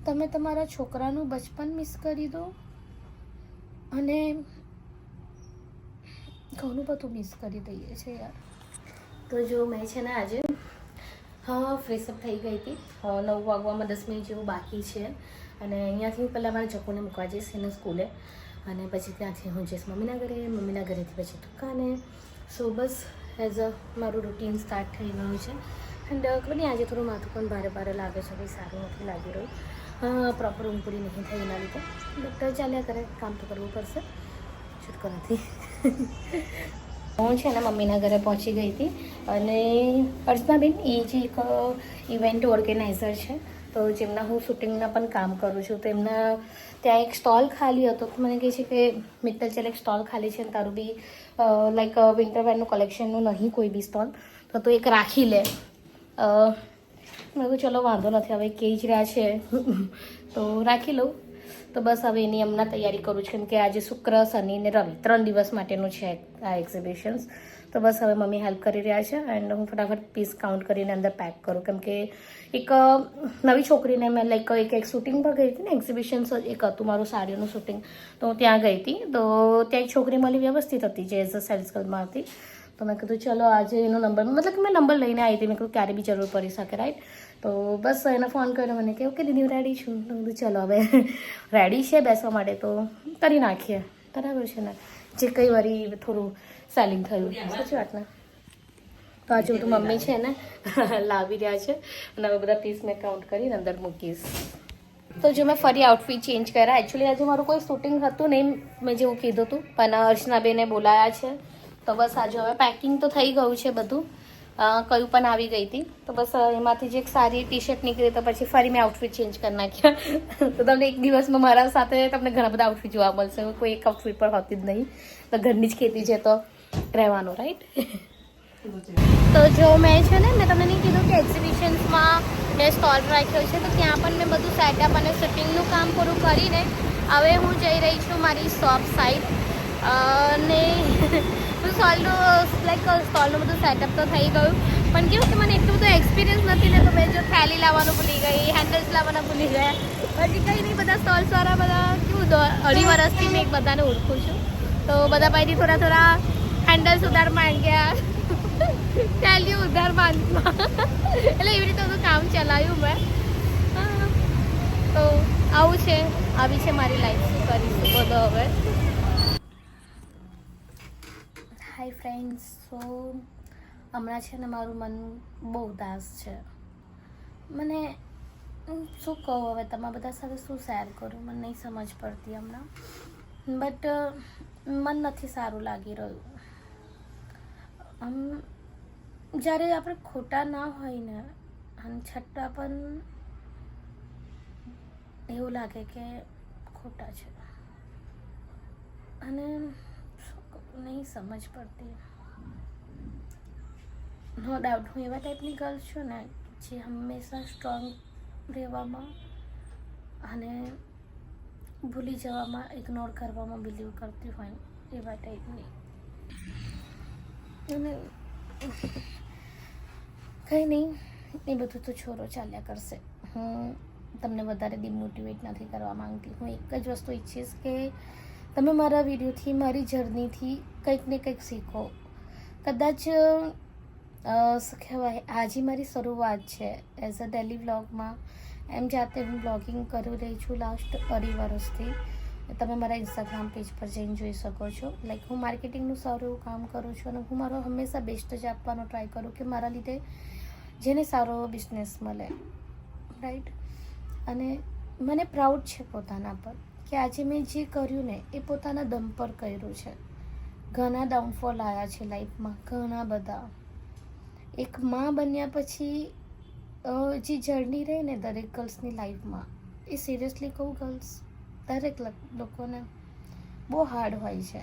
તમે તમારા છોકરાનું બચપન મિસ કરી દો અને ઘણું બધું મિસ કરી દઈએ છે યાર. તો જો મેં છે ને આજે ફ્રેશઅપ થઈ ગઈ હતી. 9 વાગવામાં 10 મિનિટ જેવું બાકી છે અને અહીંયાથી હું પહેલાં મારા ચકુને મૂકવા જઈશ એને સ્કૂલે અને પછી ત્યાંથી હું જઈશ મમ્મીના ઘરેથી પછી દુકાને. સો બસ એઝ અ મારું રૂટીન સ્ટાર્ટ થઈ ગયું છે. એન્ડ ખબર નહીં આજે થોડું માથું પણ ભારે લાગે છે, કંઈ સારું નથી લાગી રહ્યું. પ્રોપર ઊંઘ પૂરી નહીં થઈ એના લીધે ડૉક્ટર ચાલ્યા કરે, કામ તો કરવું પડશે, છૂટકો નથી. હું છે ને મમ્મીના ઘરે પહોંચી ગઈ હતી અને અર્ચનાબેન એ જે એક ઇવેન્ટ ઓર્ગેનાઇઝર છે તો જેમના હું શૂટિંગના પણ કામ કરું છું, તો એમના ત્યાં એક સ્ટોલ ખાલી હતો. તો મને કહે છે કે મિત્તલ ચાલ એક સ્ટોલ ખાલી છે ને તારું બી લાઈક વિન્ટરવેરનું કલેક્શનનું નહીં કોઈ બી સ્ટોલ, તો તું એક રાખી લે. મેં કહ્યું ચલો વાંધો નથી, હવે કહી જ રહ્યા છે તો રાખી લઉં. તો બસ હવે એની હમણાં તૈયારી કરું છું, કેમ કે આજે શુક્ર, શનિ ને રવિ 3 દિવસ માટેનું છે આ એક્ઝિબિશન્સ. તો બસ હવે મમ્મી હેલ્પ કરી રહ્યા છે એન્ડ હું ફટાફટ પીસ કાઉન્ટ કરીને અંદર પેક કરું, કેમ કે એક નવી છોકરીને મેં લાઈક એક શૂટિંગ પર ગઈ હતી ને, એક્ઝિબિશન્સ એક હતું મારું સાડીનું શૂટિંગ, તો હું ત્યાં ગઈ હતી. તો ત્યાં એક છોકરી મળી વ્યવસ્થિત હતી જે એઝ અ સેલ્સ ગર્લમાં હતી. તો મેં કીધું ચલો આજે એનો નંબર, મતલબ કે મેં નંબર લઈને આવી હતી, મેં કીધું ક્યારે બી જરૂર પડી શકે, રાઈટ. તો બસ એને ફોન કર્યો, મને કે ઓકે દીદી હું રેડી છું. તો કીધું ચલો હવે રેડી છે બેસવા માટે તો કરી નાખીએ, બરાબર છે ને. જે કઈ વારી થોડું સેલિંગ થયું, સાચી વાત ને. તો આજે બધું મમ્મી છે ને લાવી રહ્યા છે અને હવે બધા પીસ મેં કાઉન્ટ કરીને અંદર મૂકીશ. તો જો મેં ફરી આઉટફિટ ચેન્જ કર્યા. એકચ્યુઅલી આજે મારું કોઈ શૂટિંગ હતું નહીં, મેં જેવું કીધું હતું, પણ અર્ચનાબેને બોલાયા છે. તો બસ આજે હવે પેકિંગ તો થઈ ગયું છે બધું, કયું પણ આવી ગઈ હતી. તો બસ એમાંથી જે એક સારી ટી શર્ટ નીકળી તો પછી ફરી મેં આઉટફિટ ચેન્જ કરી નાખ્યા. તો તમને એક દિવસમાં મારા સાથે તમને ઘણા બધા આઉટફિટ જોવા મળશે. કોઈ એક આઉટફિટ પર હોતી જ નહીં, તો ઘરની જ ખેતી છે તો રહેવાનું, રાઈટ. તો જો મેં છે ને, મેં તમને નહીં કીધું કે એક્ઝિબિશન્સમાં મેં સ્ટોલ રાખ્યો છે, તો ત્યાં પણ મેં બધું સેટઅપ અને શૂટિંગનું કામ પૂરું કરીને હવે હું જઈ રહી છું મારી શોપ સાઈડ. અને સ્ટોલનું બધું સેટઅપ તો થઈ ગયું, પણ કેવું કે મને એટલું બધું એક્સપિરિયન્સ નથી ને, તો મેં જો થેલી લાવવાનું ભૂલી ગઈ, હેન્ડલ્સ લાવવાના ભૂલી ગયા. પછી કંઈ નહીં, બધા સ્ટોલ્સવાળા બધા કેવું 2.5 વર્ષથી મેં બધાને ઓળખું છું, તો બધા પાસેથી થોડા હેન્ડલ્સ ઉધાર માંગ્યા, થેલી ઉધાર માંગવા, એટલે એવી રીતે બધું કામ ચલાવ્યું મેં. તો આવું છે, આવી છે મારી લાઈફ. શું કરીશું બધો હવે. Hi friends. સો હમણાં છે ને મારું મન બહુ ઉદાસ છે. મને શું કહું હવે, તમારા બધા સાથે શું શેર કરું, મને નહીં સમજ પડતી હમણાં. બટ મન નથી સારું લાગી રહ્યું. જ્યારે આપણે ખોટા ના હોય ને અને છતાં પણ એવું લાગે કે ખોટા છે અને નહીં સમજ પડતી. નો ડાઉટ હું એવા ટાઈપની ગર્લ છું ને જે હંમેશા સ્ટ્રોંગ રહેવામાં અને ભૂલી જવામાં, ઇગ્નોર કરવામાં બિલીવ કરતી હોય, એવા ટાઈપની. અને કંઈ નહીં, એ બધું તો છોરો ચાલ્યા કરશે. હું તમને વધારે ડિમોટિવેટ નથી કરવા માંગતી. હું એક જ વસ્તુ ઈચ્છીશ કે તમે મારા વિડીયોથી, મારી જર્નીથી કંઈક ને કંઈક શીખો. કદાચ શું કહેવાય, આજે મારી શરૂઆત છે એઝ અ ડેલી વ્લોગમાં. એમ જાતે હું બ્લોગિંગ કરી રહી છું લાસ્ટ 2.5 વર્ષથી. તમે મારા ઇન્સ્ટાગ્રામ પેજ પર જઈને જોઈ શકો છો. લાઈક હું માર્કેટિંગનું સારું એવું કામ કરું છું અને હું મારો હંમેશા બેસ્ટ જ આપવાનો ટ્રાય કરું કે મારા લીધે જેને સારો બિઝનેસ મળે, રાઈટ. અને મને પ્રાઉડ છે પોતાના પર કે આજે મેં જે કર્યું ને એ પોતાના દમ પર કર્યું છે. ઘણા ડાઉનફોલ આવ્યા છે લાઈફમાં, ઘણા બધા. એક માં બન્યા પછી જે જર્ની રહે ને દરેક ગર્લ્સની લાઈફમાં, એ સિરિયસલી કહું ગર્લ્સ, દરેક લોકોને બહુ હાર્ડ હોય છે.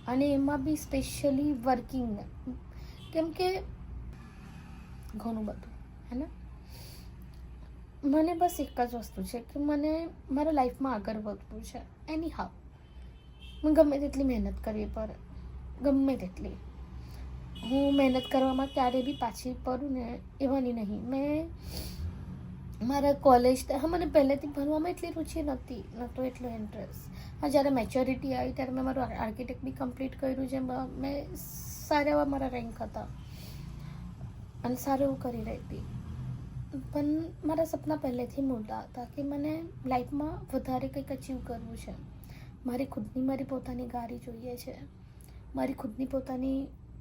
અને એમાં બી સ્પેશિયલી વર્કિંગ, કેમ કે ઘણું બધું હે ને. મને બસ એક જ વસ્તુ છે કે મને મારા લાઈફમાં આગળ વધવું છે. એની હાવ મને ગમે તેટલી મહેનત કરવી પડે, ગમે તેટલી. હું મહેનત કરવામાં ક્યારેય બી પાછી પડું ને એવાની નહીં. મેં મારા કોલેજ હા મને પહેલેથી ભણવામાં એટલી રુચિ નહોતો એટલો ઇન્ટરેસ્ટ. હા જ્યારે મેચ્યોરિટી આવી ત્યારે મેં મારું આર્કિટેક્ટ બી કમ્પ્લીટ કર્યું છે. મેં સારા એવા મારા રેન્ક હતા અને સારું એવું કરી રહી હતી. પણ મારા સપના પહેલેથી મોટા હતા કે મને લાઈફમાં વધારે કંઈક અચીવ કરવું છે. મારી પોતાની ગાડી જોઈએ છે. મારી ખુદની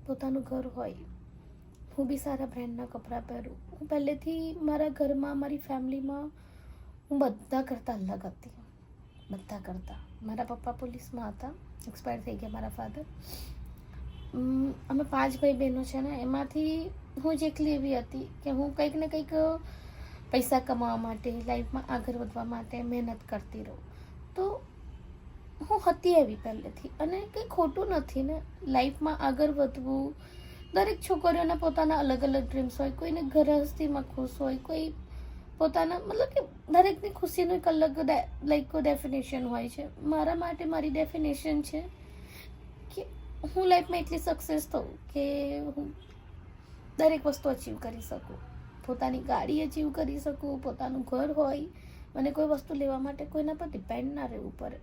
પોતાનું ઘર હોય. હું બી સારા બ્રાન્ડના કપડાં પહેરું. હું પહેલેથી મારા ઘરમાં મારી ફેમિલીમાં હું બધા કરતાં અલગ હતી. બધા કરતાં. મારા પપ્પા પોલીસમાં હતા, એક્સપાયર થઈ ગયા મારા ફાધર. અમે 5 ભાઈ બહેનો છે ને, એમાંથી હું જ એકલી એવી હતી કે હું કંઈક ને કંઈક પૈસા કમાવા માટે, લાઈફમાં આગળ વધવા માટે મહેનત કરતી રહું. તો હું હતી એવી પહેલેથી. અને કંઈ ખોટું નથી ને લાઈફમાં આગળ વધવું. દરેક છોકરીઓના પોતાના અલગ અલગ ડ્રીમ્સ હોય. કોઈને ગૃહસ્થીમાં ખુશ હોય, કોઈ પોતાના મતલબ કે દરેકની ખુશીનું એક અલગ ડેફિનેશન હોય છે. મારા માટે મારી ડેફિનેશન છે કે હું લાઈફમાં એટલી સક્સેસ થઉં કે હું દરેક વસ્તુ અચીવ કરી શકું. પોતાની ગાડી અચીવ કરી શકું, પોતાનું ઘર હોય, મને કોઈ વસ્તુ લેવા માટે કોઈના પર ડિપેન્ડ ના રહેવું પડે.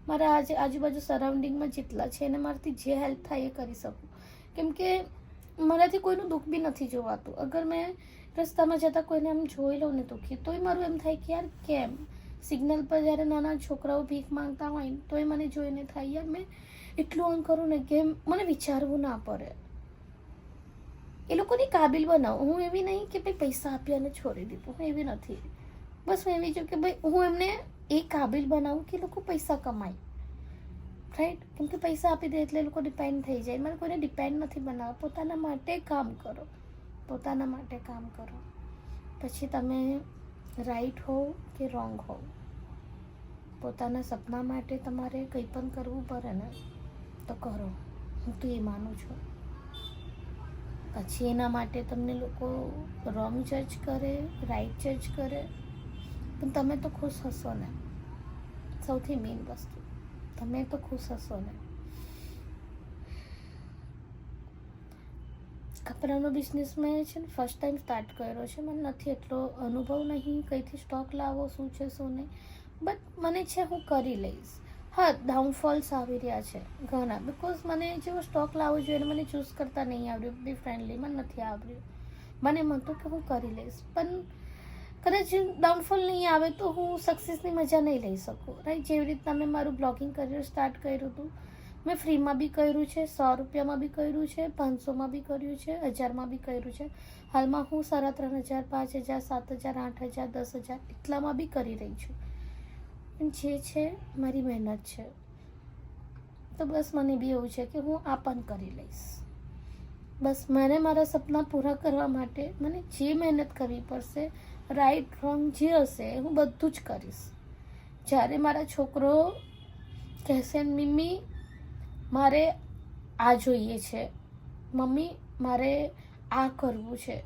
મારા આજુબાજુ સરાઉન્ડિંગમાં જેટલા છે એને મારાથી જે હેલ્પ થાય એ કરી શકું. કેમ કે મારાથી કોઈનું દુઃખ બી નથી જોવાતું. અગર મેં રસ્તામાં જતાં કોઈને એમ જોઈ લઉં ને દુઃખી, તોય મારું એમ થાય કે યાર કેમ. સિગ્નલ પર જ્યારે નાના છોકરાઓ ભીખ માંગતા હોય તોય મને જોઈને થાય યાર મેં એટલું આમ કરું ને કે મને વિચારવું ના પડે. એ લોકોની કાબિલ બનાવું. હું એવી નહીં કે ભાઈ પૈસા આપી અને છોડી દીધું. હું એવી નથી. બસ હું એવી છું કે ભાઈ હું એમને એ કાબિલ બનાવું કે લોકો પૈસા કમાય. રાઈટ? કેમ કે પૈસા આપી દે એટલે એ લોકો ડિપેન્ડ થઈ જાય. મારે કોઈને ડિપેન્ડ નથી બનાવવા. પોતાના માટે કામ કરો. પોતાના માટે કામ કરો. પછી તમે રાઈટ હોવ કે રોંગ હોવ, પોતાના સપના માટે તમારે કંઈ પણ કરવું પડે ને તો કરો. હું તો એ માનું છું. પછી એના માટે તમને લોકો રોંગ જજ કરે, રાઈટ જજ કરે, પણ તમે તો ખુશ હશો ને. સૌથી મેઇન વસ્તુ, તમે તો ખુશ હશો ને. કપડાનો બિઝનેસ મેં છે ને ફર્સ્ટ ટાઈમ સ્ટાર્ટ કર્યો છે. મને નથી એટલો અનુભવ નહીં કઈથી સ્ટોક લાવો, શું છે શું નહીં, બટ મને છે હું કરી લઈશ. હા, ડાઉનફોલ્સ આવી રહ્યા છે ઘણા, બિકોઝ મને જેવો સ્ટોક લાવવો જોઈએ મને ચૂઝ કરતા નહીં આવડ્યું. બી ફ્રેન્ડલી મને નથી આવડ્યું. મને એમ હતું કે હું કરી લઈશ, પણ કદાચ ડાઉનફોલ નહીં આવે તો હું સક્સેસની મજા નહીં લઈ શકું. રાઈટ? જેવી રીતના મેં મારું બ્લોગિંગ કરિયર સ્ટાર્ટ કર્યું હતું. મેં ફ્રીમાં બી કર્યું છે, 100 રૂપિયામાં બી કર્યું છે, 500માં બી કર્યું છે, 1000માં બી કર્યું છે. હાલમાં હું 3500, 5000, 7000, 8000, 10000 એટલામાં બી કરી રહી છું. પણ જે છે મારી મહેનત છે. તો બસ મને બી એવું છે કે હું આ પણ કરી લઈશ. બસ મને મારા સપના પૂરા કરવા માટે મને જે મહેનત કરવી પડશે, રાઈટ રોંગ જે હશે હું બધું જ કરીશ. જ્યારે મારા છોકરો કહેશે મમ્મી મારે આ જોઈએ છે, મમ્મી મારે આ કરવું છે,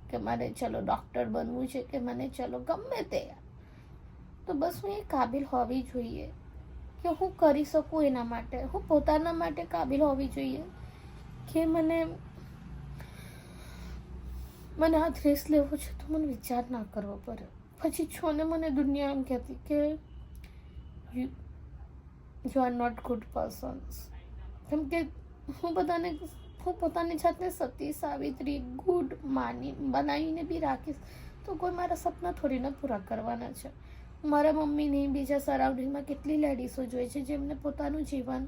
કે મારે ચલો ડૉક્ટર બનવું છે, કે મને ચલો ગમે તે, તો બસ હું એ કાબિલ હોવી જોઈએ કે હું કરી શકું એના માટે. હું પોતાના માટે કાબિલ હોવી જોઈએ કે મને આ ડ્રેસ લેવો છે તો મને વિચાર ના કરવો પડે. પછી છો ને મને દુનિયા એમ કહેતી કે you are not good persons. કેમ કે હું પોતાની જાતને સતી, સાવિત્રી, ગુડ બનાવીને બી રાખીશ તો કોઈ મારા સપના થોડી ના પૂરા કરવાના છે. મારા મમ્મીની બીજા સરાઉન્ડિંગમાં કેટલી લેડીઝો જોઈએ છે જેમને પોતાનું જીવન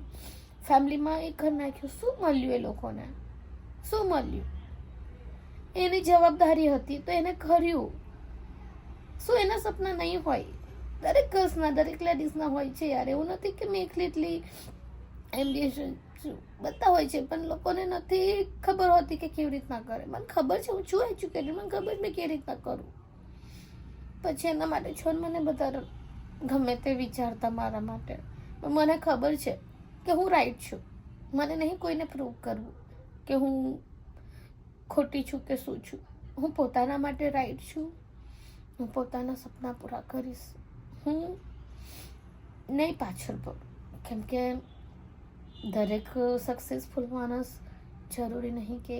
ફેમિલીમાં એક ઘર નાખ્યું. શું મળ્યું એ લોકોને? શું મળ્યું? એની જવાબદારી હતી તો એને કર્યું. શું એના સપના નહીં હોય? દરેક ગર્લ્સના, દરેક લેડીઝના હોય છે યાર. એવું નથી કે મેં એકલી એમ્બિશન બધા હોય છે, પણ લોકોને નથી ખબર હોતી કે કેવી રીતના કરે. મને ખબર છે, હું છું એજ્યુકેટેડ, મને ખબર મેં કેવી રીતના કરું. પછી એના માટે છો મને બધા ગમે તે વિચારતા મારા માટે, પણ મને ખબર છે કે હું રાઈટ છું. મને નહીં કોઈને પ્રૂવ કરવું કે હું ખોટી છું કે શું છું. હું પોતાના માટે રાઈટ છું. હું પોતાના સપના પૂરા કરીશ. હું નહીં પાછળ પડું. કેમ કે દરેક સક્સેસફુલ માણસ જરૂરી નહીં કે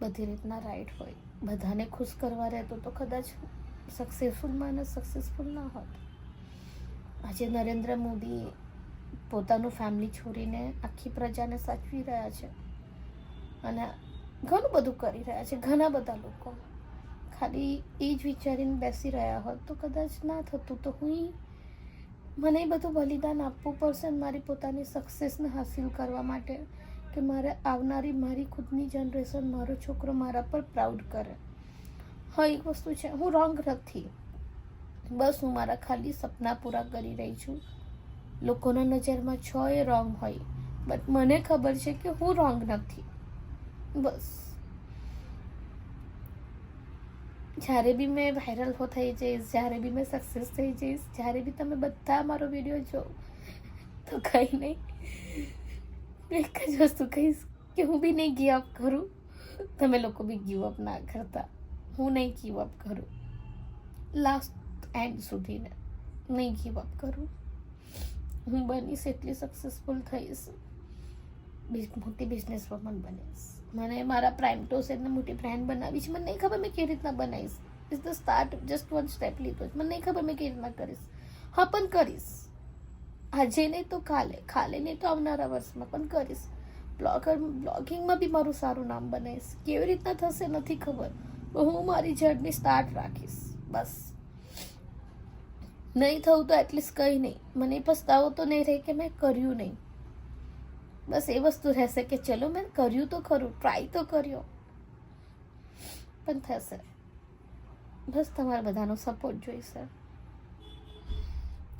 બધી રીતના રાઈટ હોય. બધાને ખુશ કરવા રહેતો તો કદાચ સક્સેસફુલ માણસ સક્સેસફુલ ના હોત. આજે નરેન્દ્ર મોદી પોતાનું ફેમિલી છોડીને આખી પ્રજાને સાચવી રહ્યા છે અને ઘણું બધું કરી રહ્યા છે. ઘણા બધા લોકો ખાલી એ જ વિચારીને બેસી રહ્યા હોત તો કદાચ ના થતું. તો મને બધું બલિદાન આપવું પડશે મારી પોતાની સક્સેસને હાસિલ કરવા માટે, કે મારે આવનારી મારી ખુદની જનરેશન, મારો છોકરો મારા પર પ્રાઉડ કરે. હા, એક વસ્તુ છે, હું રોંગ નથી. બસ હું મારા ખાલી સપના પૂરા કરી રહી છું. લોકોના નજરમાં છો એ રોંગ હોય, બટ મને ખબર છે કે હું રોંગ નથી. બસ જ્યારે બી મેં વાયરલ થઈ જઈશ, જ્યારે બી મેં સક્સેસ થઈ જઈશ, જ્યારે બી તમે બધા મારો વિડીયો જો, તો કંઈ નહીં, એક જ વસ્તુ કહીશ કે હું બી નહીં ગીવ અપ કરું. તમે લોકો બી ગીવ અપ ના કરતા. હું નહીં ગીવ અપ કરું, લાસ્ટ એન્ડ સુધીને નહીં ગીવ અપ કરું. હું બનીશ એટલી સક્સેસફુલ થઈશ, મોટી બિઝનેસ વુમન બનીશ. મને મારા પ્રાઇમ ટોસેટને મોટી બ્રાન્ડ બનાવી છે. મને નહીં ખબર મેં કેવી રીતના બનાવીશ. It's the start, just one step લીધો છે. મને નહીં ખબર મેં કેવી રીતના કરીશ. હા, પણ કરીશ. આજે નહીં તો કાલે, કાલે નહીં તો આવનારા વર્ષમાં પણ કરીશ. બ્લોગિંગમાં બી મારું સારું નામ બનાવીશ. કેવી રીતના થશે નથી ખબર. હું મારી જર્ની સ્ટાર્ટ રાખીશ. બસ નહીં થયું તો એટલીસ્ટ કંઈ નહીં, મને પસ્તાવો તો નહીં રહે કે મેં કર્યું નહીં. બસ એ વસ્તુ રહેશે કે ચલો મેં કર્યું તો ખરું, ટ્રાય તો કર્યો, પણ થશે. બસ તમારા બધાનો સપોર્ટ જોઈશે.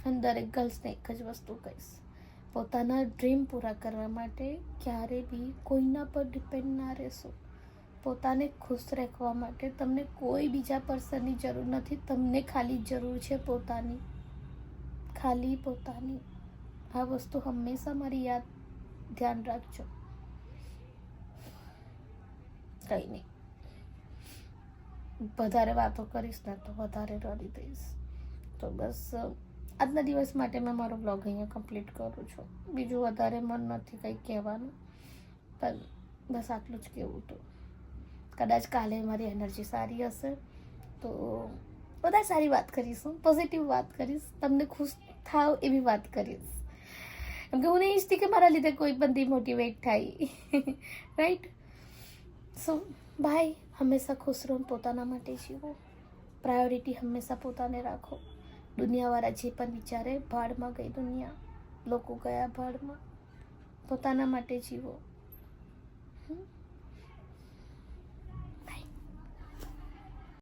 અને દરેક ગર્લ્સને એક જ વસ્તુ કહીશ, પોતાના ડ્રીમ પૂરા કરવા માટે ક્યારે બી કોઈના પર ડિપેન્ડ ના રહેશો. પોતાને ખુશ રાખવા માટે તમને કોઈ બીજા પર્સનની જરૂર નથી. તમને ખાલી જરૂર છે પોતાની, ખાલી પોતાની. આ વસ્તુ હંમેશા મારી ધ્યાન રાખજો. કંઈ નહીં, વધારે વાતો કરીશ ને તો વધારે રડી દઈશ. તો બસ આજના દિવસ માટે મેં મારો બ્લોગ અહીંયા કમ્પ્લીટ કરું છું. બીજું વધારે મન નથી કંઈ કહેવાનું, પણ બસ આટલું જ કહેવું હતું. કદાચ કાલે મારી એનર્જી સારી હશે તો બધા સારી વાત કરીશું, પોઝિટિવ વાત કરીશ, તમને ખુશ થાવ એવી વાત કરીશ. કેમ કે હું નહીં ઈચ્છતી કે મારા લીધે કોઈ પણ ડિમોટિવેટ થાય. રાઈટ? So bye. હંમેશા ખુશ રહો, પોતાના માટે જીવો. પ્રાયોરિટી હંમેશા પોતાને રાખો. દુનિયાવાળા જે પણ વિચારે, ભાડમાં ગઈ દુનિયા, લોકો ગયા ભાડમાં. પોતાના માટે જીવો.